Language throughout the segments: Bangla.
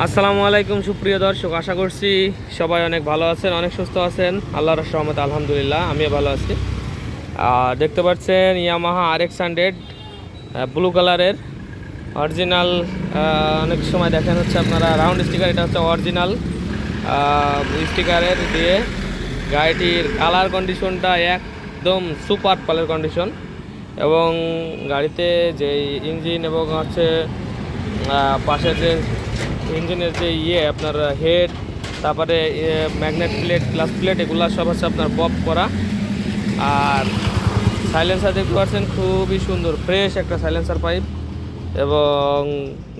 আসসালামু আলাইকুম সুপ্রিয় দর্শক, আশা করছি সবাই অনেক ভালো আছেন, অনেক সুস্থ আছেন। আল্লাহর রহমতে আলহামদুলিল্লাহ আমিও ভালো আছি। আর দেখতে পাচ্ছেন ইয়ামাহা RX 100 ব্লু কালারের অরিজিনাল। অনেক সময় দেখেন হচ্ছে আপনারা রাউন্ড স্টিকার, এটা হচ্ছে অরিজিনাল স্টিকারের দিয়ে। গাড়িটির কালার কন্ডিশনটা একদম সুপার কালার কন্ডিশন, এবং গাড়িতে যে ইঞ্জিন এবং হচ্ছে পাশে যে ইঞ্জিনের যে আপনার হেড, তারপরে ম্যাগনেট প্লেট, গ্লাস প্লেট, এগুলো সব হচ্ছে আপনার পপ করা। আর সাইলেন্সার দেখতে পাচ্ছেন খুবই সুন্দর ফ্রেশ একটা সাইলেন্সার পাইপ, এবং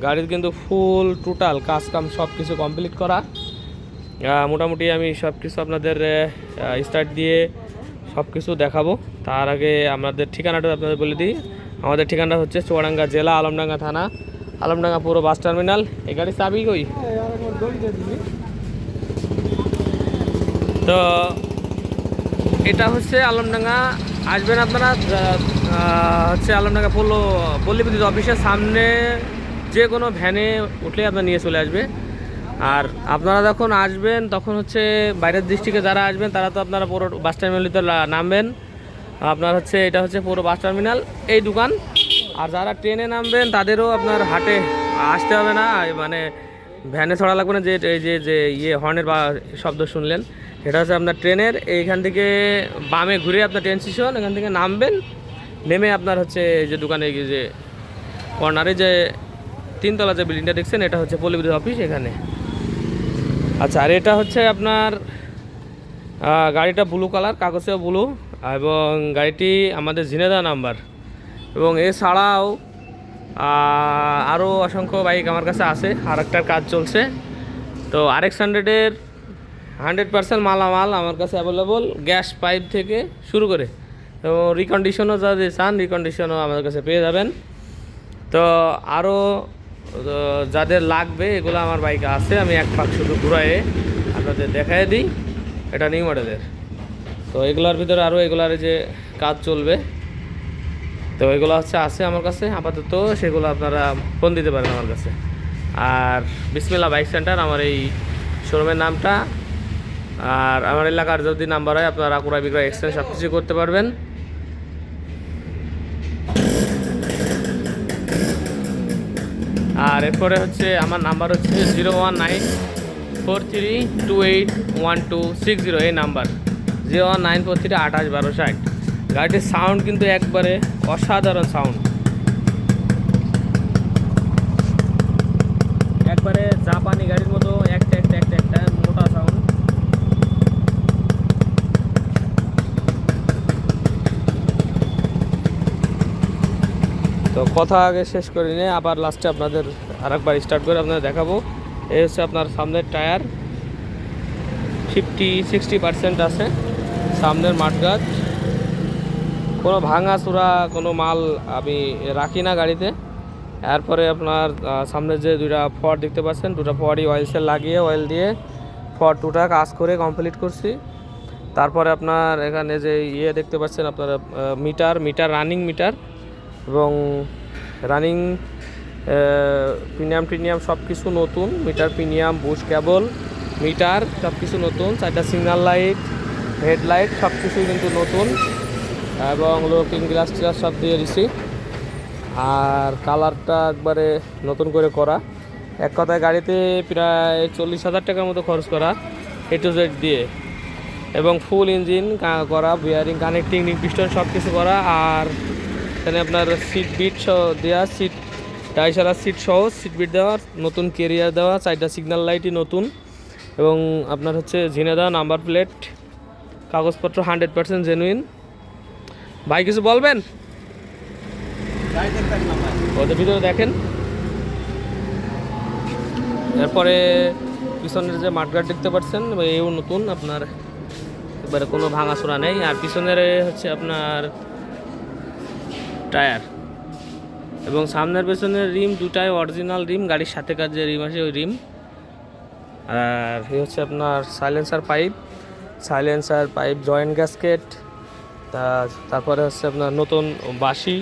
গাড়ির কিন্তু ফুল টোটাল কাজ কাম সব কিছু কমপ্লিট করা। মোটামুটি আমি সব কিছু আপনাদের স্টার্ট দিয়ে সব কিছু দেখাবো। তার আগে আমাদের ঠিকানাটা আপনাদের বলে দিই। আমাদের ঠিকানাটা হচ্ছে চুয়াডাঙ্গা জেলা, আলমডাঙ্গা থানা, আলমডাঙ্গা পুরো বাস টার্মিনাল। এই গাড়ি চাবি কই? তো এটা হচ্ছে আলমডাঙ্গা আসবেন আপনারা, হচ্ছে আলমডাঙ্গা পল্লী বিদ্যুৎ অফিসের সামনে যে কোনো ভ্যানে উঠলে আপনার নিয়ে চলে আসবে। আর আপনারা যখন আসবেন তখন হচ্ছে বাইরের ডিস্ট্রিক্টে যারা আসবেন তারা তো আপনারা পুরো বাস টার্মিনালিতে নামবেন। আপনার হচ্ছে এটা হচ্ছে পুরো বাস টার্মিনাল এই দোকান। আর যারা ট্রেনে নামবেন তাদেরও আপনার হাটে আসতে হবে না, মানে ভ্যানে ছড়া লাগবে না। যে এই যে হর্নের বা শব্দ শুনলেন, এটা হচ্ছে আপনার ট্রেনের। এইখান থেকে বামে ঘুরে আপনার ট্রেন স্টেশন, এখান থেকে নামবেন। নেমে আপনার হচ্ছে যে দোকানে যে কর্নারে যে তিনতলা যে বিল্ডিংটা দেখছেন, এটা হচ্ছে পল্লী বিদ্যুৎ অফিস এখানে। আচ্ছা, আর এটা হচ্ছে আপনার গাড়িটা ব্লু কালার, কাগজেও ব্লু, এবং গাড়িটি আমাদের ঝিনেদা নাম্বার। এবং এছাড়াও আরও অসংখ্য বাইক আমার কাছে আছে, আর একটার কাজ চলছে। তো RX 100-এর 100% মালামাল আমার কাছে অ্যাভেলেবল, গ্যাস পাইপ থেকে শুরু করে, এবং রিকন্ডিশনও যদি চান রিকন্ডিশনও আমাদের কাছে পেয়ে যাবেন। তো আরও যাদের লাগবে এগুলো আমার বাইকে আছে, আমি এক পাক শুধু ঘুরায়ে আপনাদের দেখাই দিই। এটা নিউ মডেলের। তো এগুলোর ভিতরে আরও এগুলার যে কাজ চলবে, তো এগুলো হচ্ছে আছে আমার কাছে আপাতত, সেগুলো আপনারা ফোন দিতে পারেন আমার কাছে। আর বিসমিল্লাহ বাইক সেন্টার আমার এই শোরুমের নামটা। আর আমার এলাকার যদি নাম্বার হয় আপনারা ক্রয় বিক্রয় এক্সচেঞ্জ সব কিছু করতে পারবেন। আর এরপরে হচ্ছে আমার নাম্বার হচ্ছে 01943281260, এই নাম্বার 01943281260। গাড়িটির সাউন্ড কিন্তু একবারে অসাধারণ সাউন্ড, একবারে জাপানি গাড়ির মতো একটা একটা একটা একটা মোটা সাউন্ড। তো কথা আগে শেষ করে নিয়ে আবার লাস্টে আপনাদের আরেকবার স্টার্ট করে আপনাদের দেখাবো। এই হচ্ছে আপনার সামনের টায়ার 50-60% আছে, সামনের মাঠগাছ। কোনো ভাঙা চূড়া কোনো মাল আমি রাখি না গাড়িতে। এরপরে আপনার সামনে যে দুটা ফর দেখতে পাচ্ছেন, দুটা ফরই অয়েল সেল লাগিয়ে অয়েল দিয়ে ফর দুটা কাজ করে কমপ্লিট করছি। তারপরে আপনার এখানে যে দেখতে পাচ্ছেন আপনারা মিটার রানিং মিটার, এবং রানিং প্রিমিয়াম সব কিছু নতুন। মিটার প্রিমিয়াম, বুশ কেবল, মিটার সব কিছু নতুন। 4টা সিগন্যাল লাইট, হেডলাইট সব কিছুই কিন্তু নতুন, এবং লুকিং গ্লাস টিলাস সব দিয়ে দিছি। আর কালারটা একবারে নতুন করে করা। এক কথায় গাড়িতে প্রায় 40,000 টাকার মতো খরচ করা A to Z দিয়ে, এবং ফুল ইঞ্জিন করা, বিয়ারিং, কানেক্টিং, পিস্টন সব কিছু করা। আর এখানে আপনার সিট বিট সহ দেওয়া, সিট ডাইসারা সিট সহ সিট বিট দেওয়া, নতুন কেরিয়ার দেওয়া, 4টা সিগন্যাল লাইটই নতুন, এবং আপনার হচ্ছে ঝিনেদা নাম্বার প্লেট, কাগজপত্র 100% জেনুইন। ভাই কিছু বলবেন? ওদের ভিতরে দেখেন। এরপরে পিছনের যে মাঠগার্ড দেখতে পাচ্ছেন, এও নতুন, আপনার এবারে কোনো ভাঙাচোরা নেই। আর পিছনের হচ্ছে আপনার টায়ার, এবং সামনের পেছনের রিম দুটাই অরিজিনাল রিম, গাড়ির সাথে কাজ যে রিম আছে ওই রিম। আর এই হচ্ছে আপনার সাইলেন্সার পাইপ জয়েন্ট গ্যাসকেট। তারপরে হচ্ছে আপনার নতুন বাঁশি,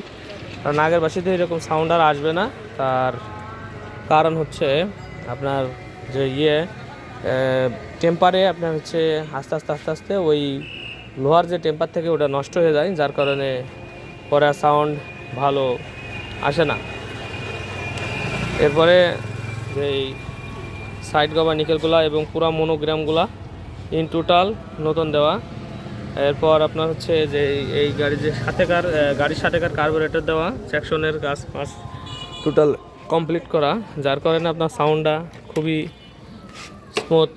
কারণ আগের বাঁশিতে এরকম সাউন্ড আর আসবে না। তার কারণ হচ্ছে আপনার যে টেম্পারে আপনার হচ্ছে আস্তে আস্তে আস্তে আস্তে ওই লোহার যে টেম্পার থেকে ওটা নষ্ট হয়ে যায়, যার কারণে পরে সাউন্ড ভালো আসে না। এরপরে যেই সাইড কভার নিকেলগুলা এবং পুরা মনোগ্রামগুলা ইন টোটাল নতুন দেওয়া। এরপর আপনার হচ্ছে যে এই গাড়ির সাথেকার কার্বোরেটর দেওয়া, সেকশনের কাজ টোটাল কমপ্লিট করা, যার কারণে আপনার সাউন্ডটা খুবই স্মুথ।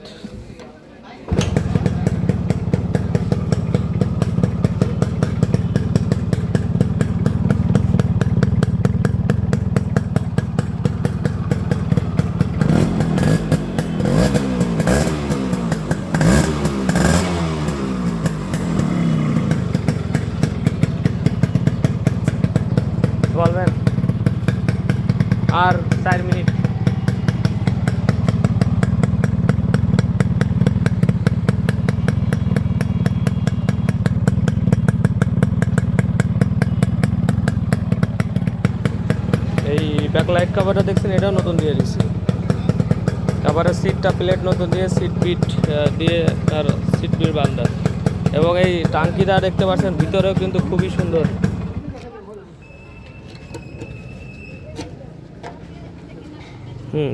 বলবেন আর 4 মিনিট। এই ব্যাকলাইট কভারটা দেখছেন, এটাও নতুন দিয়ে দিচ্ছি। কভারের সিটটা প্লেট নতুন দিয়ে সিট বিট দিয়ে আর সিট বিট বান্ধা, এবং এই টাঙ্কিটা দেখতে পাচ্ছেন ভিতরেও কিন্তু খুবই সুন্দর।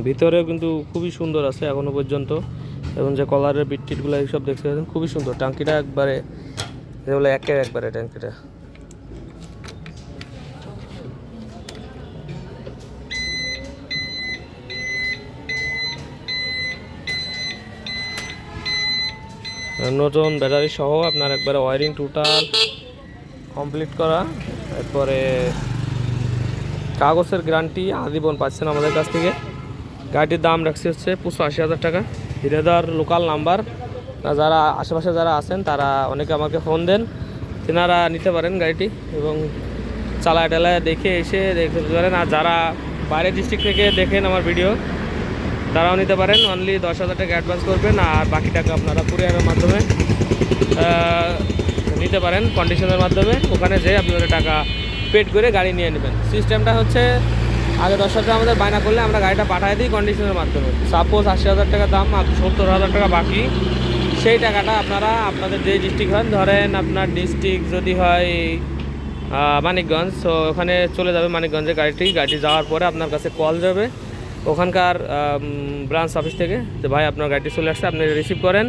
ভিতরেও কিন্তু খুবই সুন্দর আছে এখনো পর্যন্ত, এবং যে কলারের বিট টিটগুলো এইসব দেখতে পাচ্ছেন খুবই সুন্দর। টাঙ্কিটা একবারে যেগুলো একবারে ট্যাঙ্কিটা। নতুন ব্যাটারি সহ আপনার একবারে ওয়ারিং টোটাল কমপ্লিট করা। এরপরে কাগজের গ্যারান্টি আজীবন পাচ্ছেন আমাদের কাছ থেকে। গাড়িটির দাম রাখছি হচ্ছে 85,000 টাকা। হিরেদার লোকাল নাম্বার। যারা আশেপাশে যারা আছেন তারা অনেকে আমাকে ফোন দেন, তেনারা নিতে পারেন গাড়িটি এবং চালায় টালায় দেখে এসে দেখতে পারেন। আর যারা বাইরের ডিস্ট্রিক্ট থেকে দেখেন আমার ভিডিও, তারাও নিতে পারেন। অনলি 10,000 টাকা অ্যাডভান্স করবেন, আর বাকি টাকা আপনারা কুরিয়ারের মাধ্যমে নিতে পারেন, কন্ডিশনের মাধ্যমে। ওখানে যেয়ে আপনারা টাকা পেড করে গাড়ি নিয়ে নেবেন। সিস্টেমটা হচ্ছে আগে 10,000 টাকা আমাদের বায়না করলে আমরা গাড়িটা পাঠিয়ে দিই কন্ডিশনের মাধ্যমে। সাপোজ 80,000 টাকা দাম আর 70,000 টাকা বাকি, সেই টাকাটা আপনারা আপনাদের যে ডিস্ট্রিক্ট হন, ধরেন আপনার ডিস্ট্রিক্ট যদি হয় মানিকগঞ্জ, তো ওখানে চলে যাবে মানিকগঞ্জে গাড়িটি যাওয়ার পরে আপনার কাছে কল যাবে ওখানকার ব্রাঞ্চ অফিস থেকে, যে ভাই আপনার গাড়িটি চলে আসছে, আপনি রিসিভ করেন।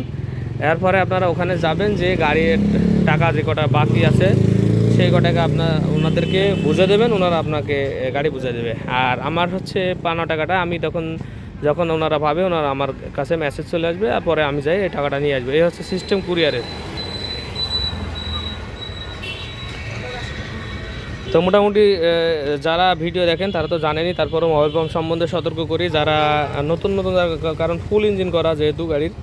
এরপরে আপনারা ওখানে যাবেন, যে গাড়ির টাকা যে কটা বাকি আছে সেই কটাকে ওনাদেরকে বুঝে দেবেন, ওনারা আপনাকে গাড়ি বুঝে দেবে। আর আমার হচ্ছে পাওনা টাকাটা আমি যখন ওনারা পাবে, ওনারা আমার কাছে মেসেজ চলে আসবে, আর পরে আমি যাই এই টাকাটা নিয়ে আসবো। এই হচ্ছে সিস্টেম কুরিয়ারের। তো মোটামুটি যারা ভিডিও দেখেন তারা তো জানেনই, তারপরে মোবাইল পাম্প সম্বন্ধে সতর্ক করি যারা নতুন, কারণ ফুল ইঞ্জিন করা যেহেতু গাড়ির,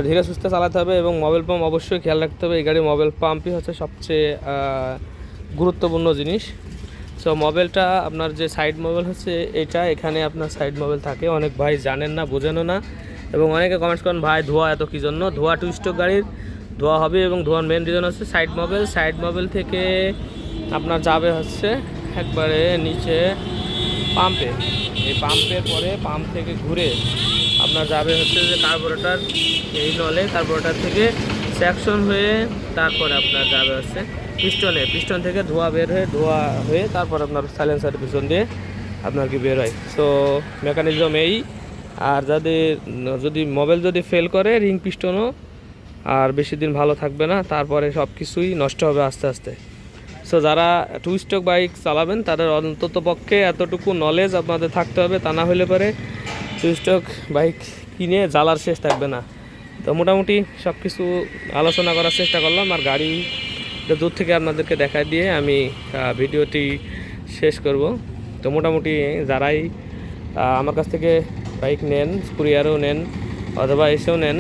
ধীরে সুস্থে চালাতে হবে এবং মোবাইল পাম্প অবশ্যই খেয়াল রাখতে হবে। এই গাড়ির মোবাইল পাম্পই হচ্ছে সবচেয়ে গুরুত্বপূর্ণ জিনিস। সো মোবাইলটা আপনার যে সাইড মোবাইল হচ্ছে এটা, এখানে আপনার সাইড মোবাইল থাকে, অনেক ভাই জানেন না, বোঝেনও না, এবং অনেকে কমেন্টস করেন ভাই ধোয়া এত কী জন্য। ধোয়া টু স্ট্রোক গাড়ির ধোয়া হবে, এবং ধোয়ার মেন রিজন হচ্ছে সাইড মোবাইল থেকে আপনার যাবে হচ্ছে একবারে নিচে পাম্পে। এই পাম্পের পরে পাম্প থেকে ঘুরে আপনার যাবে হচ্ছে যে কার্বোরেটর, এই নলে কার্বোরেটর থেকে সেকশন হয়ে তারপরে আপনার যাবে হচ্ছে পিস্টন থেকে ধোয়া হয়ে তারপর আপনার সাইলেন্সারের পিছন দিয়ে আপনার কি বের হয়। সো মেকানিজম এই। আর যদি মোবাইল যদি ফেল করে, রিং পিস্টনও আর বেশি দিন ভালো থাকবে না, তারপরে সব কিছুই নষ্ট হবে আস্তে আস্তে। সো যারা টু স্ট্রোক বাইক চালাবেন তাদের অন্তত পক্ষে এতটুকু নলেজ আপনাদের থাকতে হবে, তা না হলে পরে টু স্ট্রোক বাইক কিনে জ্বালার শেষ থাকবে না। তো মোটামুটি সব কিছু আলোচনা করার চেষ্টা করলাম, আর গাড়ি দূর থেকে আপনাদেরকে দেখায় দিয়ে আমি ভিডিওটি শেষ করব। তো মোটামুটি যারাই আমার কাছ থেকে বাইক নেন, কুরিয়ারও নেন অথবা এসেও নেন,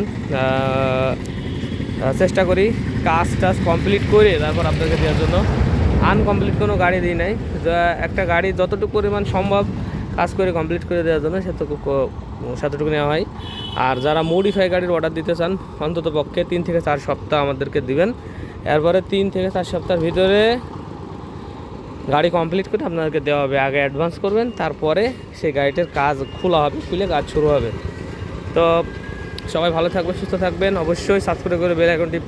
চেষ্টা করি কাজ কমপ্লিট করে তারপর আপনাকে দেওয়ার জন্য। আনকমপ্লিট কোনো গাড়ি দিই নাই, একটা গাড়ি যতটুকু পরিমাণ সম্ভব কাজ করে কমপ্লিট করে দেওয়ার জন্য সেতটুকু নেওয়া হয়। আর যারা মডিফাই গাড়ির অর্ডার দিতে চান, অন্তত পক্ষে 3 থেকে 4 সপ্তাহ আমাদেরকে দিবেন। এরপরে 3 থেকে 4 সপ্তাহের ভিতরে গাড়ি কমপ্লিট করে আপনাদেরকে দেওয়া হবে। আগে অ্যাডভান্স করবেন, তারপরে সেই গাড়িটার কাজ খোলা হবে, খুলে কাজ শুরু হবে। তো সবাই ভালো থাকবেন, সুস্থ থাকবেন, অবশ্যই সাবস্ক্রাইব করে বেল আইকনটি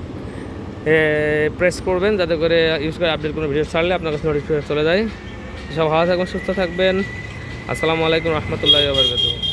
প্রেস করবেন যাতে করে ইউজ করে আপডেট কোনো ভিডিও ছাড়লে আপনার কাছে নোটিফিকেশন চলে যায়। সব ভালো থাকবেন, সুস্থ থাকবেন। আসসালামু আলাইকুম রহমতুল্লাহি ওয়া বারাকাতুহু।